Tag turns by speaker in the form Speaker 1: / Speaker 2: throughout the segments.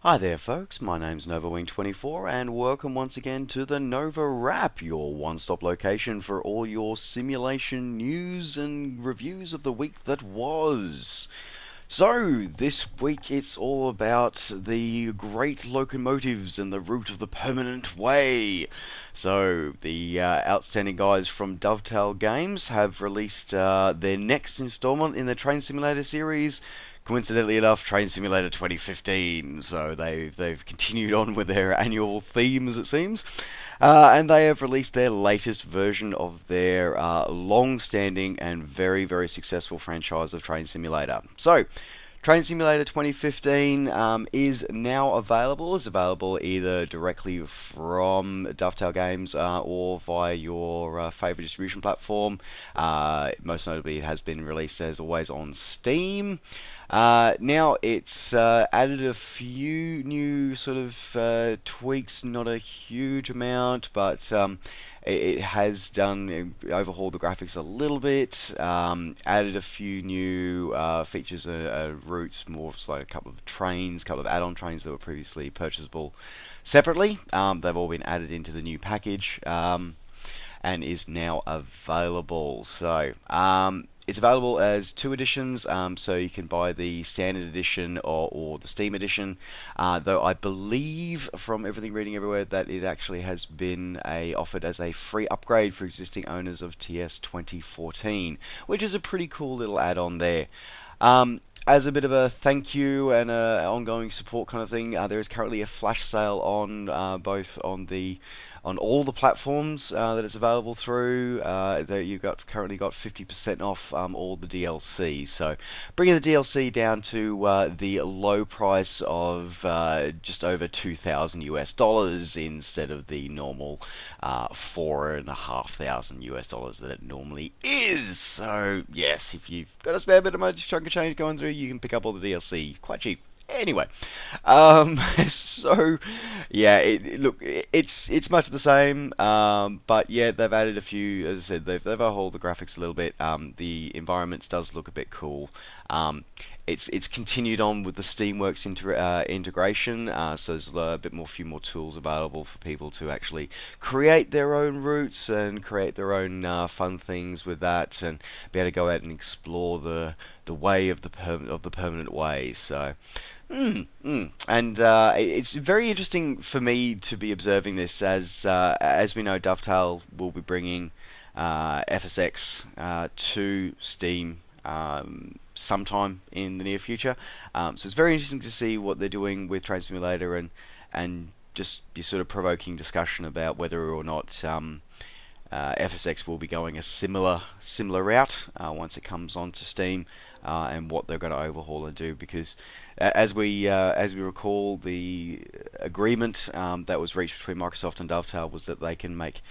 Speaker 1: Hi there folks, my name's Novawing24 and welcome once again to the Novawrap, your one-stop location for all your simulation news and reviews of the week that was. So, this week it's all about the great locomotives and the route of the permanent way. So, the outstanding guys from Dovetail Games have released their next installment in the Train Simulator series. Coincidentally enough, Train Simulator 2015. So they've continued on with their annual theme, as it seems, and they have released their latest version of their long-standing and very successful franchise of Train Simulator. So, Train Simulator 2015 is now available. It's available either directly from Dovetail Games or via your favorite distribution platform. Most notably, it has been released as always on Steam. Now it's added a few new sort of tweaks, not a huge amount, but it has overhauled the graphics a little bit, added a few new features and routes, more like a couple of trains, a couple of add-on trains that were previously purchasable separately. They've all been added into the new package and is now available. So it's available as two editions, so you can buy the standard edition or the Steam edition, though I believe from everything reading everywhere that it actually has been offered as a free upgrade for existing owners of TS 2014, which is a pretty cool little add-on there. As a bit of a thank you and a ongoing support kind of thing, there is currently a flash sale on both on all the platforms that it's available through. That you've currently got 50% off all the DLC. So bringing the DLC down to the low price of just over $2,000 instead of the normal $4,500 that it normally is. So yes, if you've got a spare bit of money, chunk of change going through, you can pick up all the DLC quite cheap. Anyway, so yeah, look, it's much the same, but yeah, they've added a few. As I said, they've overhauled the graphics a little bit. The environments does look a bit cool. It's continued on with the Steamworks integration, so there's a few more tools available for people to actually create their own routes and create their own fun things with that, and be able to go out and explore the way of the permanent way. So. And it's very interesting for me to be observing this as we know, Dovetail will be bringing FSX to Steam sometime in the near future. So it's very interesting to see what they're doing with Train Simulator and just be sort of provoking discussion about whether or not FSX will be going a similar route once it comes onto Steam, and what they're going to overhaul and do, because as we recall, the agreement that was reached between Microsoft and Dovetail was that they can make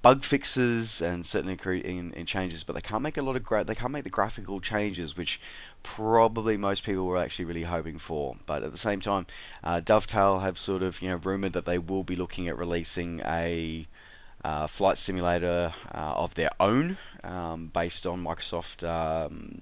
Speaker 1: bug fixes and certainly in changes, but they can't make they can't make the graphical changes, which probably most people were actually really hoping for. But at the same time, Dovetail have sort of rumored that they will be looking at releasing a flight simulator of their own, based on Microsoft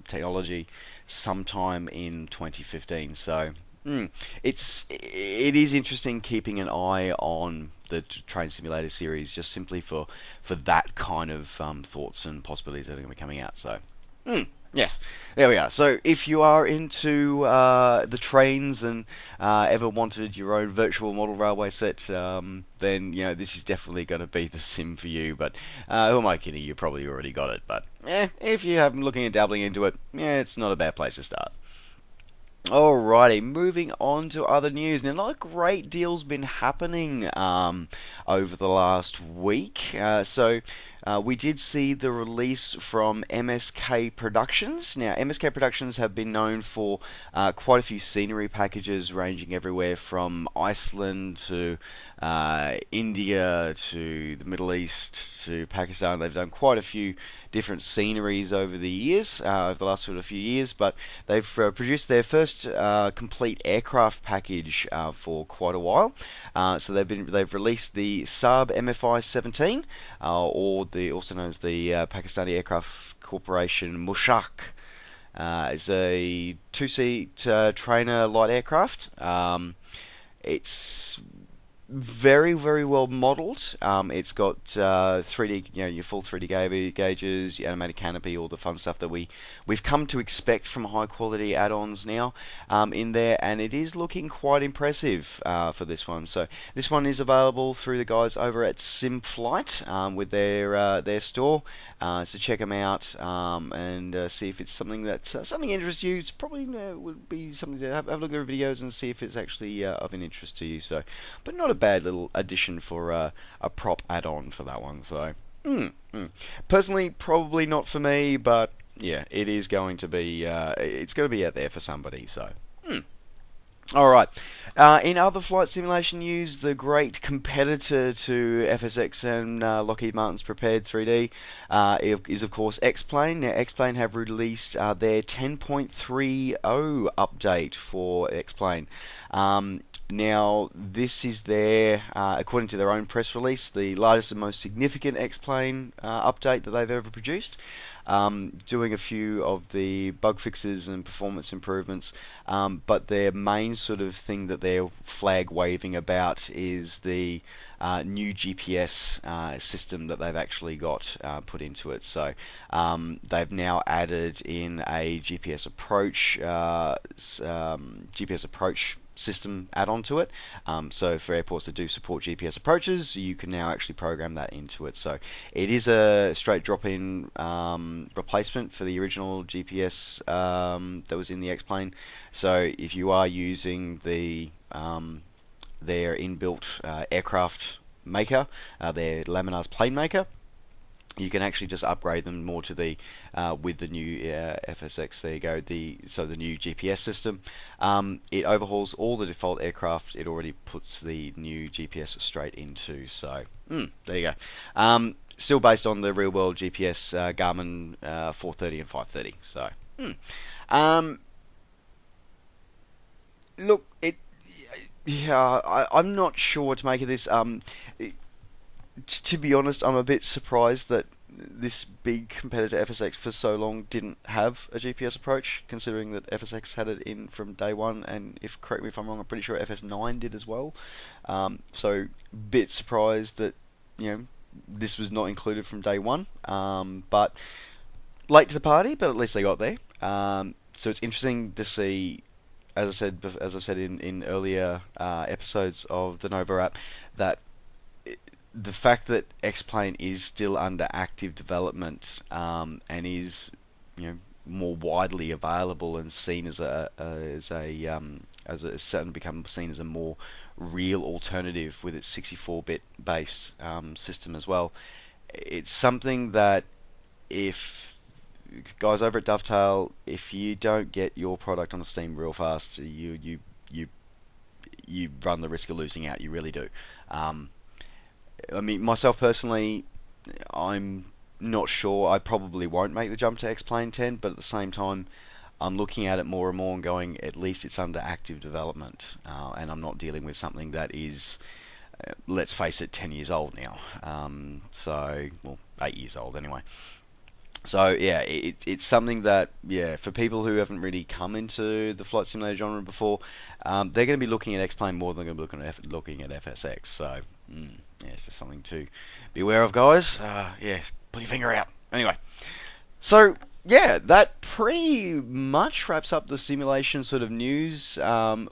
Speaker 1: technology, sometime in 2015. So it is interesting keeping an eye on the Train Simulator series, just simply for that kind of thoughts and possibilities that are going to be coming out. So. Yes, there we are. So if you are into the trains and ever wanted your own virtual model railway set, then this is definitely going to be the sim for you. But who am I kidding? You probably already got it. But if you have been looking at dabbling into it, it's not a bad place to start. Alrighty, moving on to other news. Now, not a great deal's been happening over the last week. We did see the release from MSK Productions. Now, MSK Productions have been known for quite a few scenery packages, ranging everywhere from Iceland to India to the Middle East to Pakistan. They've done quite a few different sceneries over the years, over the last sort of few years, but they've produced their first complete aircraft package for quite a while. So they've released the Saab MFI 17, or also known as the Pakistani Aircraft Corporation Mushak. It's a two-seat trainer light aircraft. It's very, very well modelled. It's got 3D, your full 3D gauges, your animated canopy, all the fun stuff that we've come to expect from high quality add-ons now in there, and it is looking quite impressive for this one. So this one is available through the guys over at SimFlight with their store. So check them out and see if it's something that something interests you. It's probably would be something to have a look at their videos and see if it's actually of an interest to you. So, but not a bad little addition for a prop add-on for that one. So, personally, probably not for me, but yeah, it is going to be. It's going to be out there for somebody. So. All right. In other flight simulation news, the great competitor to FSX and Lockheed Martin's Prepared 3D is, of course, X-Plane. Now, X-Plane have released their 10.30 update for X-Plane. Now, this is their, according to their own press release, the largest and most significant X-Plane update that they've ever produced. Doing a few of the bug fixes and performance improvements, but their main sort of thing that they're flag waving about is the new GPS system that they've actually got put into it. So they've now added in a GPS approach system add-on to it. So for airports that do support GPS approaches, you can now actually program that into it. So it is a straight drop-in replacement for the original GPS that was in the X-Plane. So if you are using their inbuilt aircraft maker, their Laminar's plane maker, you can actually just upgrade them more to the with the new FSX. There you go. The new GPS system. It overhauls all the default aircraft. It already puts the new GPS straight into. So there you go. Still based on the real world GPS Garmin 430 and 530. So look, I'm not sure what to make of this. To be honest, I'm a bit surprised that this big competitor FSX for so long didn't have a GPS approach, considering that FSX had it in from day one, and correct me if I'm wrong, I'm pretty sure FS9 did as well. So bit surprised that this was not included from day one. But late to the party, but at least they got there. So it's interesting to see. As I've said in earlier episodes of the Novawrap, that the fact that X-Plane is still under active development and is more widely available and seen as starting to become seen as a more real alternative with its 64-bit based system as well. It's something that, if guys over at Dovetail, if you don't get your product on Steam real fast, you run the risk of losing out. You really do. I mean, myself personally, I'm not sure. I probably won't make the jump to X-Plane 10, but at the same time, I'm looking at it more and more and going, at least it's under active development, and I'm not dealing with something that is, let's face it, 10 years old now. Well, 8 years old anyway. So yeah, it's something that, for people who haven't really come into the flight simulator genre before, they're going to be looking at X-Plane more than they're going to be looking at FSX. So it's just something to be aware of, guys. Pull your finger out. Anyway, so yeah, that pretty much wraps up the simulation sort of news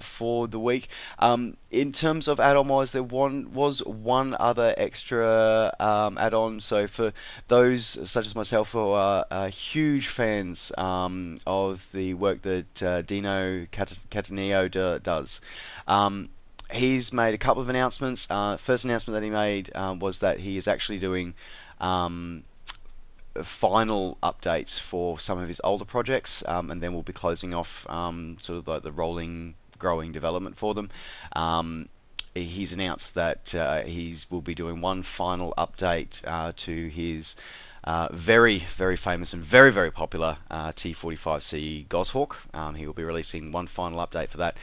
Speaker 1: for the week. In terms of add-on wise, there was one other extra add-on. So for those such as myself who are huge fans of the work that Dino does, he's made a couple of announcements. First announcement that he made was that he is actually doing final updates for some of his older projects, and then we'll be closing off sort of like the rolling, growing development for them. He's announced that he will be doing one final update to his very, very famous and very, very popular T45C Goshawk. He will be releasing one final update for that.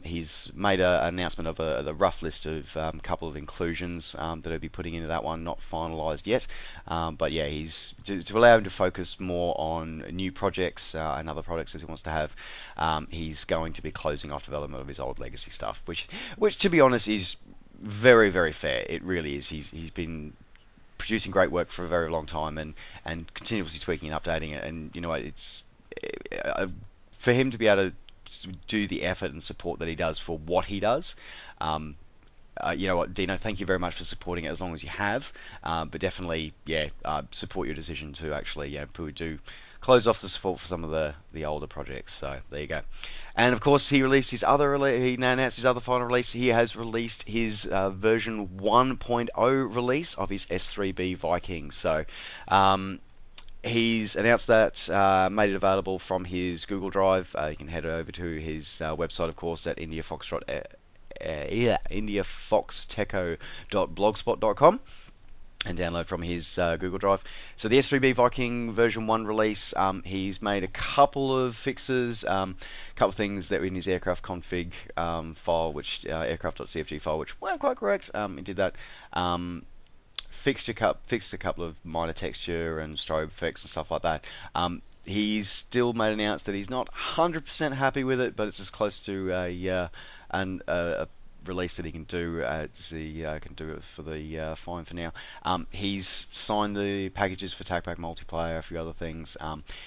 Speaker 1: He's made an announcement of the rough list of a couple of inclusions that he'll be putting into that one, not finalised yet. But yeah, he's to allow him to focus more on new projects and other projects as he wants to have. He's going to be closing off development of his old legacy stuff, which to be honest is very, very fair. It really is. He's been producing great work for a very long time and continuously tweaking and updating it. And you know, it's for him to be able to do the effort and support that he does for what he does. You know what, Dino, thank you very much for supporting it as long as you have. But definitely, yeah, support your decision to actually, do close off the support for some of the older projects. So there you go. And of course, he released his other he now announced his other final release. He has released his version 1.0 release of his S3B Viking. So he's announced that, made it available from his Google Drive. You can head over to his website, of course, at indiafoxteco.blogspot.com and download from his Google Drive. So the S3B Viking version 1 release, he's made a couple of fixes, a couple of things that were in his aircraft config file, which aircraft.cfg file, which weren't quite correct. He did that. Fixed a couple of minor texture and strobe effects and stuff like that. He's still made an announcement that he's not 100% happy with it, but it's as close to a release that he can do as he can do it for the fine for now. He's signed the packages for TACPack multiplayer, a few other things.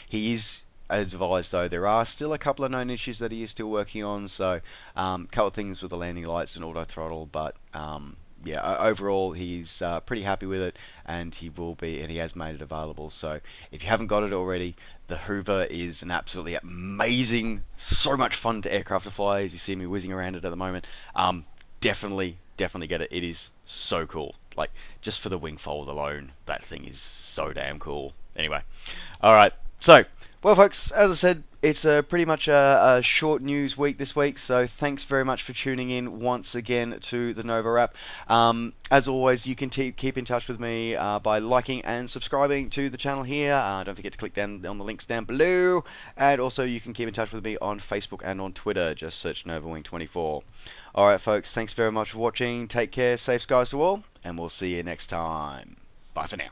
Speaker 1: He is advised, though, there are still a couple of known issues that he is still working on. So a couple of things with the landing lights and auto throttle, but yeah, overall he's pretty happy with it, and he has made it available. So if you haven't got it already, the Hoover is an absolutely amazing, so much fun to aircraft to fly, as you see me whizzing around it at the moment. Definitely get it. It is so cool. Like, just for the wing fold alone, that thing is so damn cool. Anyway, alright, so, well folks, as I said, it's pretty much a short news week this week, so thanks very much for tuning in once again to the Novawrap. As always, you can keep in touch with me by liking and subscribing to the channel here. Don't forget to click down on the links down below, and also you can keep in touch with me on Facebook and on Twitter. Just search NovaWing24. Alright folks, thanks very much for watching. Take care, safe skies to all, and we'll see you next time. Bye for now.